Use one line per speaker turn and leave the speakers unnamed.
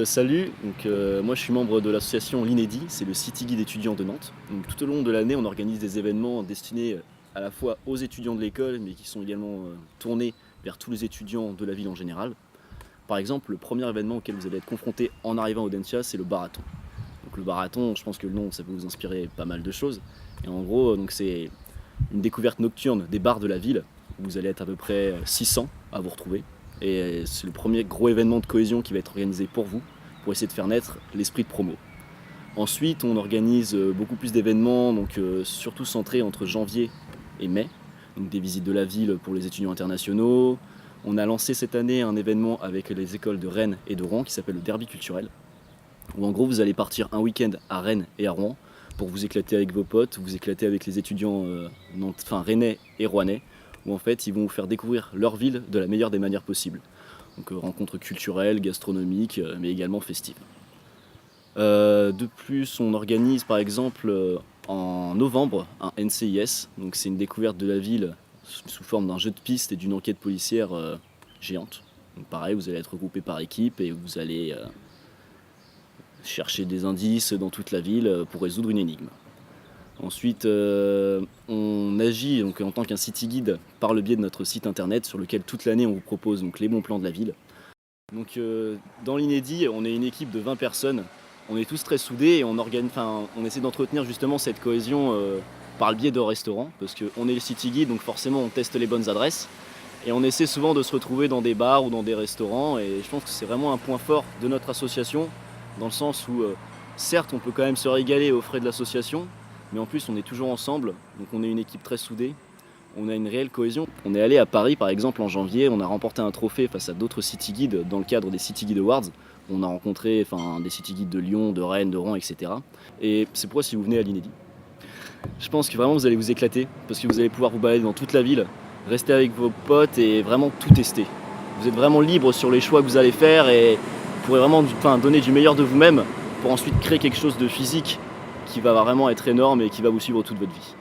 Salut, moi je suis membre de l'association l'Inédit, c'est le City Guide étudiant de Nantes. Donc, tout au long de l'année, on organise des événements destinés à la fois aux étudiants de l'école, mais qui sont également tournés vers tous les étudiants de la ville en général. Par exemple, le premier événement auquel vous allez être confronté en arrivant au Dentia, c'est le Barathon. Donc, le Barathon, je pense que le nom, ça peut vous inspirer pas mal de choses. Et en gros, c'est une découverte nocturne des bars de la ville, où vous allez être à peu près 600 à vous retrouver. Et c'est le premier gros événement de cohésion qui va être organisé pour vous, pour essayer de faire naître l'esprit de promo. Ensuite, on organise beaucoup plus d'événements, surtout centrés entre janvier et mai. Donc des visites de la ville pour les étudiants internationaux. On a lancé cette année un événement avec les écoles de Rennes et de Rouen qui s'appelle le Derby culturel, où en gros vous allez partir un week-end à Rennes et à Rouen pour vous éclater avec vos potes, vous éclater avec les étudiants rennais et rouennais, où en fait ils vont vous faire découvrir leur ville de la meilleure des manières possibles. Donc rencontres culturelles, gastronomiques, mais également festives. De plus, on organise par exemple en novembre un NCIS, donc c'est une découverte de la ville sous forme d'un jeu de piste et d'une enquête policière géante. Donc pareil, vous allez être regroupés par équipe et vous allez chercher des indices dans toute la ville pour résoudre une énigme. Ensuite, on agit en tant qu'un city guide par le biais de notre site internet sur lequel toute l'année on vous propose les bons plans de la ville. Dans l'Inédit, on est une équipe de 20 personnes. On est tous très soudés et on essaie d'entretenir justement cette cohésion par le biais de restaurants, parce qu'on est le city guide, donc forcément on teste les bonnes adresses. Et on essaie souvent de se retrouver dans des bars ou dans des restaurants, et je pense que c'est vraiment un point fort de notre association, dans le sens où certes on peut quand même se régaler aux frais de l'association, mais en plus on est toujours ensemble, donc on est une équipe très soudée, on a une réelle cohésion. On est allé à Paris par exemple en janvier, on a remporté un trophée face à d'autres city guides dans le cadre des City Guide Awards. On a rencontré des city guides de Lyon, de Rennes, de Rouen, etc. Et c'est pourquoi si vous venez à l'Inédit, je pense que vraiment vous allez vous éclater, parce que vous allez pouvoir vous balader dans toute la ville, rester avec vos potes et vraiment tout tester. Vous êtes vraiment libre sur les choix que vous allez faire et vous pourrez vraiment donner du meilleur de vous-même pour ensuite créer quelque chose de physique qui va vraiment être énorme et qui va vous suivre toute votre vie.